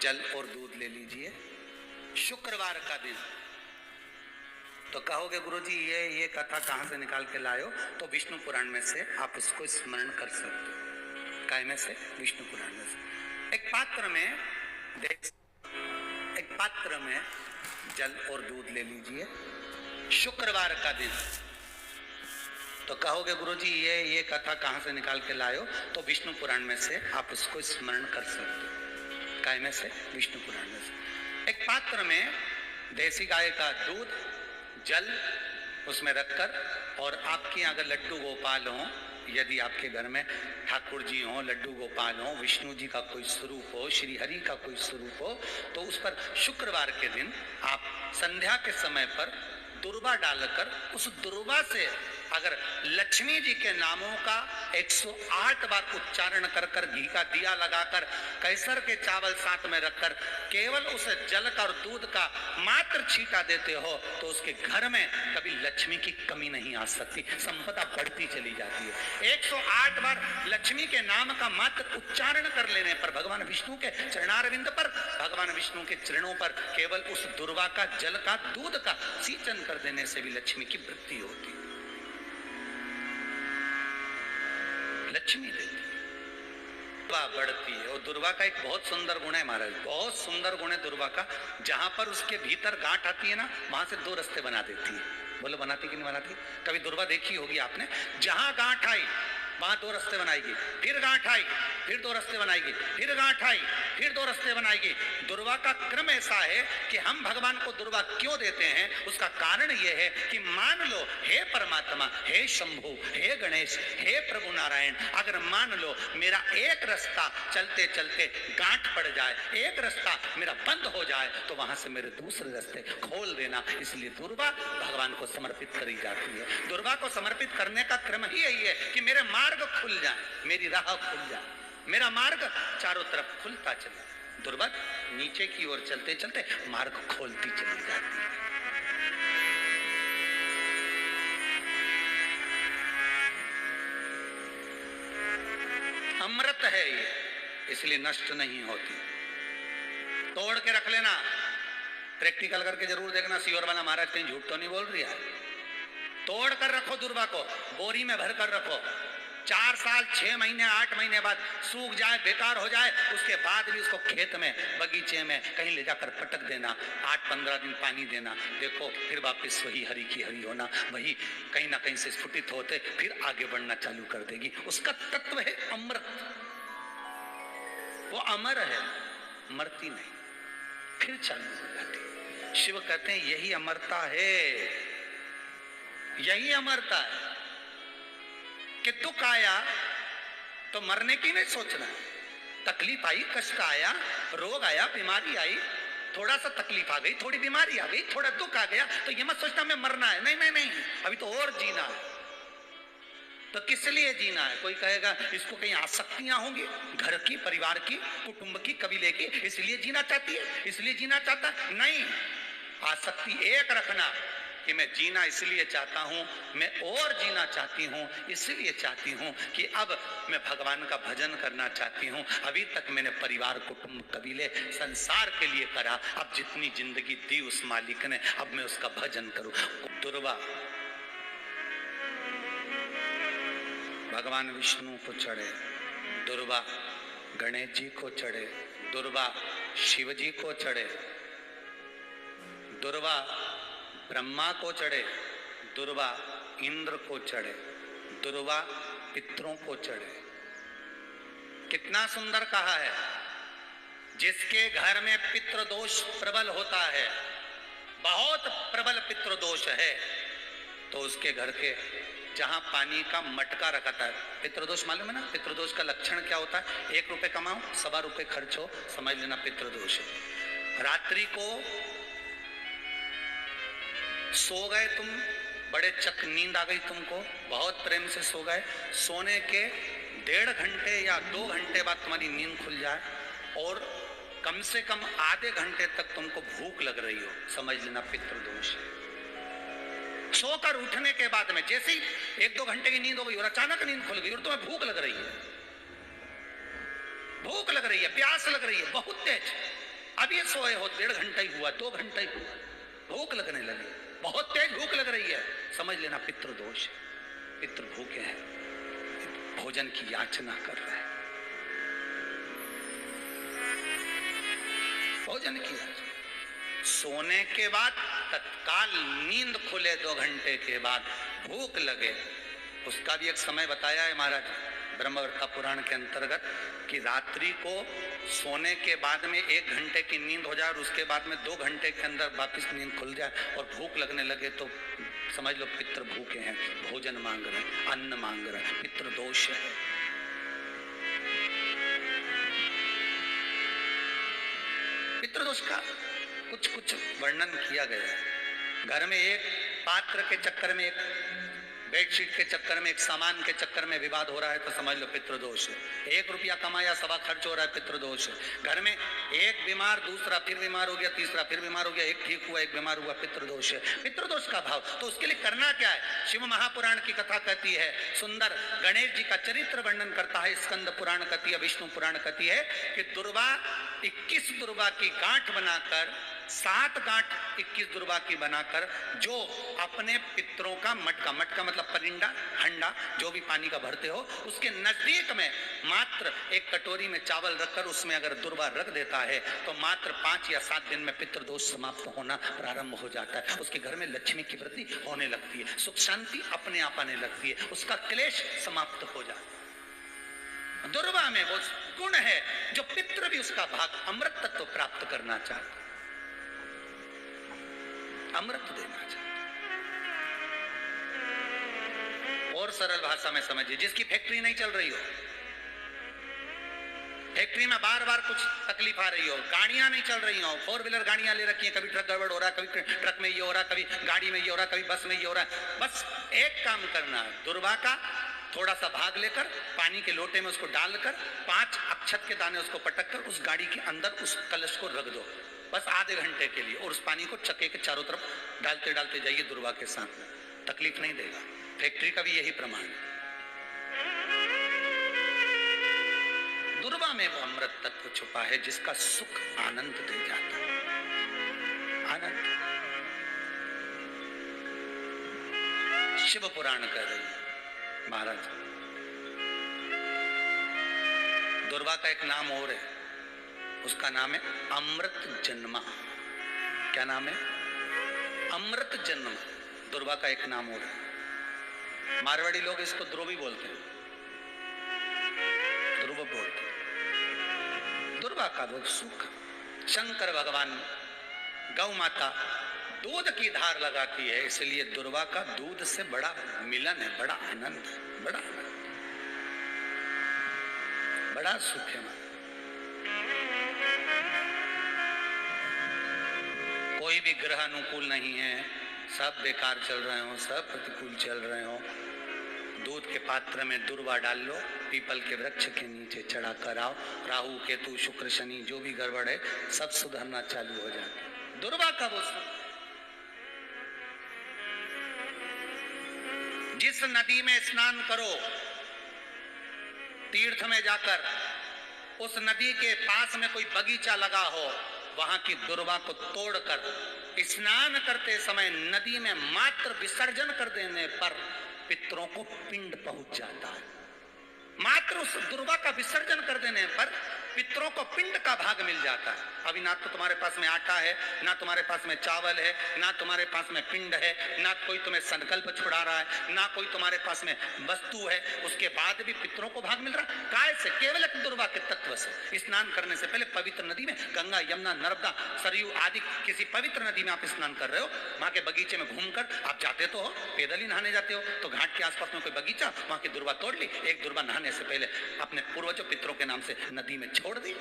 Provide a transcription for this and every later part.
जल और दूध ले लीजिए। शुक्रवार का दिन। तो कहोगे गुरुजी ये कथा कहाँ से निकाल के लाए हो? तो विष्णु पुराण में से आप उसको स्मरण कर सकते हो। काय में से? विष्णु पुराण में से। एक पात्र में जल और दूध ले लीजिए। शुक्रवार का दिन। तो कहोगे गुरुजी ये कथा कहाँ से निकाल के लाए हो? तो विष्णु पुराण में से आप उसको स्मरण कर सकते हो। काय में से? विष्णु पुराण में से। एक पात्र में देसी गाय का दूध, जल उसमें रखकर, और आपके यहाँ अगर लड्डू गोपाल हो, यदि आपके घर में ठाकुर जी हो, लड्डू गोपाल हो, विष्णु जी का कोई स्वरूप हो, श्री हरि का कोई स्वरूप हो, तो उस पर शुक्रवार के दिन आप संध्या के समय पर दुर्वा डालकर उस दुर्वा से अगर लक्ष्मी जी के नामों का 108 बार उच्चारण कर कर, घी का दिया लगाकर, कैसर के चावल साथ में रखकर केवल उस जल का और दूध का मात्र छींटा देते हो, तो उसके घर में कभी लक्ष्मी की कमी नहीं आ सकती, संपदा बढ़ती चली जाती है। 108 बार लक्ष्मी के नाम का मात्र उच्चारण कर लेने पर, भगवान विष्णु के चरणारविंद पर, भगवान विष्णु के चरणों पर केवल उस दुर्वा का, जल का, दूध का सिंचन कर देने से भी लक्ष्मी की वृद्धि होती है, लक्ष्मी देती है, दुर्वा बढ़ती है। और दुर्वा का एक बहुत सुंदर गुण है महाराज, बहुत सुंदर गुण है दुर्वा का। जहां पर उसके भीतर गांठ आती है ना, वहां से 2 रास्ते बना देती है। बोलो बनाती कि नहीं बनाती? कभी दुर्वा देखी होगी आपने। जहां गांठ आई वहां 2 रास्ते बनाएगी, फिर गांठ आई, फिर 2 रास्ते बनाएगी, फिर गांठ आई, फिर 2 रास्ते बनाएगी। दुर्वा का क्रम ऐसा है कि हम भगवान को दुर्वा क्यों देते हैं? उसका कारण यह है कि मान लो, हे परमात्मा, हे शंभु, हे गणेश, हे प्रभु नारायण, अगर मान लो मेरा एक रास्ता चलते चलते गांठ पड़ जाए, एक रास्ता मेरा बंद हो जाए, तो वहां से मेरे दूसरे रास्ते खोल देना। इसलिए दुर्वा भगवान को समर्पित करी जाती है। दुर्वा को समर्पित करने का क्रम ही यही है कि मेरे मार्ग खुल जाए, मेरी राह खुल जाए, मेरा मार्ग चारों तरफ खुलता चला। दुर्वा नीचे की ओर चलते चलते मार्ग खोलती चली जाती है। अमृत है ये, इसलिए नष्ट नहीं होती। तोड़ के रख लेना, प्रैक्टिकल करके जरूर देखना, सियोर वाला महाराज कहीं झूठ तो नहीं बोल रही है। तोड़ कर रखो दुर्वा को, बोरी में भर कर रखो। 4 साल, 6 महीने, 8 महीने बाद सूख जाए, बेकार हो जाए, उसके बाद भी उसको खेत में, बगीचे में कहीं ले जाकर पटक देना, 8-15 दिन पानी देना। देखो फिर वापस वही हरि की हरि होना, वही कहीं ना कहीं से स्फुटित होते फिर आगे बढ़ना चालू कर देगी। उसका तत्व है अमृत, वो अमर है, मरती नहीं, फिर चालू हो जाती। शिव कहते हैं यही अमरता है, यही अमरता है कि दुख आया तो मरने की नहीं सोचना। तकलीफ आई, कष्ट आया, रोग आया, बीमारी आई, थोड़ा सा तकलीफ आ गई, थोड़ी बीमारी आ गई, थोड़ा दुख आ गया, तो ये मत सोचना मैं मरना है। नहीं नहीं नहीं, अभी तो और जीना है। तो किस लिए जीना है? कोई कहेगा इसको कहीं आसक्तियां होंगी, घर की, परिवार की, कुटुंब की, कबीले की, इसलिए जीना चाहती है, इसलिए जीना चाहता है। नहीं, आसक्ति एक रखना कि मैं जीना इसलिए चाहता हूं, मैं और जीना चाहती हूं, इसलिए चाहती हूं कि अब मैं भगवान का भजन करना चाहती हूं। अभी तक मैंने परिवार, कुटुंब, कबीले, संसार के लिए करा, अब जितनी जिंदगी दी उस मालिक ने, अब मैं उसका भजन करूं। दुर्वा भगवान विष्णु को चढ़े, दुर्वा गणेश जी को चढ़े, दुर्वा शिव जी को चढ़े, दुर्वा ब्रह्मा को चढ़े, दुर्वा इंद्र को चढ़े, दुर्वा पितरों को चढ़े। कितना सुंदर कहा है। जिसके घर में पितृदोष प्रबल होता है, बहुत प्रबल पितृदोष है, तो उसके घर के जहां पानी का मटका रखा था, पितृदोष मालूम है ना? पितृदोष का लक्षण क्या होता है? 1 रुपए कमाओ, 1.25 रुपए खर्च हो, समझ लेना पितृदोष है। रात्रि को सो गए तुम, बड़े चक नींद आ गई तुमको, बहुत प्रेम से सो गए, सोने के 1.5 घंटे या 2 घंटे बाद तुम्हारी नींद खुल जाए और कम से कम आधे घंटे तक तुमको भूख लग रही हो, समझ लेना पितृदोष है। सोकर उठने के बाद में जैसे ही 1-2 घंटे की नींद हो गई और अचानक नींद खुल गई और तुम्हें भूख लग रही है, भूख लग रही है, प्यास लग रही है बहुत तेज, अब ये सोए हो, 1.5 घंटा ही हुआ, 2 घंटा ही हुआ, भूख लगने लगी, बहुत तेज भूख लग रही है, समझ लेना पितृदोष, पितृ भूखे हैं, भोजन की याचना कर रहे हैं, भोजन की याचना। सोने के बाद तत्काल नींद खुले 2 घंटे के बाद भूख लगे, उसका भी एक समय बताया है महाराज ब्रह्मवर्ता पुराण के अंतर्गत कि रात्रि को सोने के बाद में 1 घंटे की नींद हो जाए और उसके बाद में 2 घंटे के अंदर वापस नींद खुल जाए और भूख लगने लगे तो समझ लो पितृ भूखे हैं, भोजन मांग रहे हैं, अन्न मांग रहे हैं, पितृ दोष है। पितृ दोष का कुछ वर्णन किया गया है। घर में एक पात्र के चक्कर में, एक बेडशीट के चक्कर में, एक सामान के चक्कर में विवाद हो रहा है तो समझ लो पितृदोष है। 1 रुपया कमाया, सवा खर्च हो रहा है, पितृदोष है। घर में एक बीमार, दूसरा फिर बीमार हो गया, तीसरा फिर बीमार हो गया, एक ठीक हुआ, एक बीमार हुआ, पितृदोष है। पितृदोष का भाव, तो उसके लिए करना क्या है? शिव महापुराण की कथा कहती है, सुंदर गणेश जी का चरित्र वर्णन करता है, स्कंद पुराण कहती है, विष्णु पुराण कहती है कि दुर्वा 21 दुर्वा की गांठ बनाकर, 7 गांठ 21 दुर्वा की बनाकर जो अपने पितरों का मटका मतलब परिंदा, हंडा जो भी पानी का भरते हो, उसके नजदीक में मात्र एक कटोरी में चावल रखकर उसमें अगर दुर्वा रख देता है तो मात्र 5 या 7 दिन में पितृदोष समाप्त होना प्रारंभ हो जाता है। उसके घर में लक्ष्मी की वृद्धि होने लगती है, सुख शांति अपने आप आने लगती है, उसका क्लेश समाप्त हो जाता है। दुर्वा में वो गुण है जो पितृ भी उसका भाग अमृत तत्व प्राप्त करना चाहता, अमृत देना चाहता। और सरल भाषा में समझिए, जिसकी फैक्ट्री नहीं चल रही हो, फैक्ट्री में बार बार कुछ तकलीफ आ रही हो, गाड़ियां नहीं चल रही हो, 4 व्हीलर गाड़ियां ले रखी हैं, कभी ट्रक गड़बड़ हो रहा है, कभी ट्रक में ये हो रहा है, कभी गाड़ी में ये हो रहा है, कभी बस में ये हो रहा है, बस एक काम करना है, दुर्वा का थोड़ा सा भाग लेकर पानी के लोटे में उसको डालकर 5 अक्षत के दाने उसको पटक कर उस गाड़ी के अंदर उस कलश को रख दो, बस आधे घंटे के लिए, और उस पानी को चक्के के चारों तरफ डालते डालते जाइए दुर्वा के साथ, तकलीफ नहीं देगा। फैक्ट्री का भी यही प्रमाण है। दुर्वा में वो अमृत तत्व छुपा है जिसका सुख आनंद दे जाता है, आनंद। शिव पुराण कह रही है महाराज, दुर्वा का एक नाम और है, उसका नाम है अमृत जन्मा। क्या नाम है? अमृत जन्म। दुर्वा का एक नाम और है। मारवाड़ी लोग इसको ध्रुवी बोलते हैं, ध्रुव बोलते हैं। दुर्वा का वो सुख, शंकर भगवान गौ माता दूध की धार लगाती है, इसलिए दुर्वा का दूध से बड़ा मिलन है, बड़ा आनंद है, बड़ा आनंद, बड़ा सुख है। कोई भी ग्रह अनुकूल नहीं है, सब बेकार चल रहे हो, सब प्रतिकूल चल रहे हो, दूध के पात्र में दुर्वा डाल लो, पीपल के वृक्ष के नीचे चढ़ा कर आओ, राहु केतु शुक्र शनि जो भी गड़बड़ है सब सुधरना चालू हो जाए। दुर्वा का वो, जिस नदी में स्नान करो, तीर्थ में जाकर उस नदी के पास में कोई बगीचा लगा हो, वहां की दुर्वा को तोड़कर स्नान करते समय नदी में मात्र विसर्जन कर देने पर पितरों को पिंड पहुंच जाता है। मात्र उस दुर्वा का विसर्जन कर देने पर पितरों को पिंड का भाग मिल जाता है। अभी ना तो तुम्हारे पास में आटा है, ना तुम्हारे पास में चावल है, ना तुम्हारे पास में पिंड है, ना कोई तुम्हें संकल्प छुड़ा रहा है, ना कोई तुम्हारे पास में वस्तु है, उसके बाद भी पितरों को भाग मिल रहा है। काय से? केवल एक दुर्वा के तत्व से। स्नान करने से पहले पवित्र नदी में, गंगा यमुना नर्मदा सरयू आदि किसी पवित्र नदी में आप स्नान कर रहे हो, वहां के बगीचे में घूमकर आप जाते तो हो, पैदल ही नहाने जाते हो, तो घाट के आसपास में कोई बगीचा, वहां की दुर्वा तोड़ ली, एक दुर्वा नहाने से पहले अपने पूर्वजों पितरों के नाम से नदी में छोड़ दी।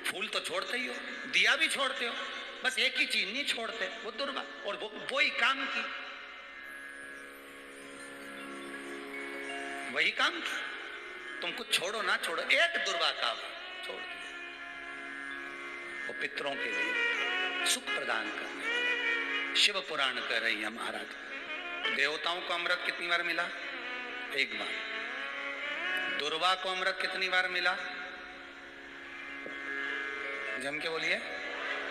फूल तो छोड़ते ही हो, दिया भी छोड़ते हो, बस एक ही चीज नहीं छोड़ते, वो दुर्वा, और वो ही काम की, वही काम की। तुम कुछ छोड़ो ना छोड़ो, एक दुर्वा का छोड़ दिया, वो पितरों के लिए सुख प्रदान करने। शिव पुराण कह रही है महाराज, देवताओं को अमृत कितनी बार मिला? एक बार। दुर्वा को अमृत कितनी बार मिला? जम के बोलिए।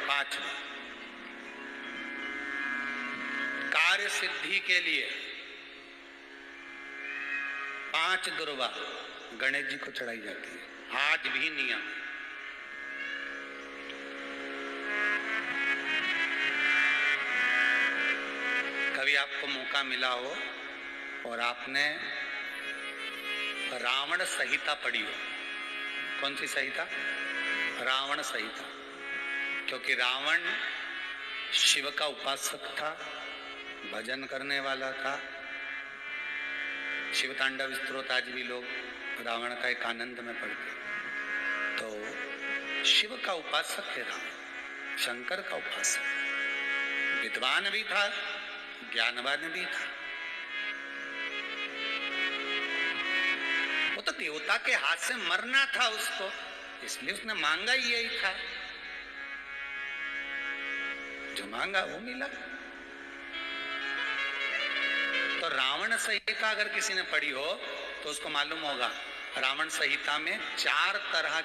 पांचवा, कार्य सिद्धि के लिए 5 दुर्वा गणेश जी को चढ़ाई जाती है, आज भी नियम। कभी आपको मौका मिला हो और आपने रावण संहिता पढ़ी हो, कौन सी संहिता? रावण संहिता। क्योंकि रावण शिव का उपासक था, भजन करने वाला था। शिव तांडव स्तोत्र आज भी लोग रावण का एक आनंद में पढ़ते। तो शिव का उपासक है रावण, शंकर का उपासक। विद्वान भी था, ज्ञानवान भी था। वो तो देवता के हाथ से मरना था उसको, इसलिए उसने मांगा ही यही था। जो मांगा वो मिला। तो रावण संहिता अगर किसी ने पढ़ी हो तो उसको मालूम होगा, रावण संहिता में 4 तरह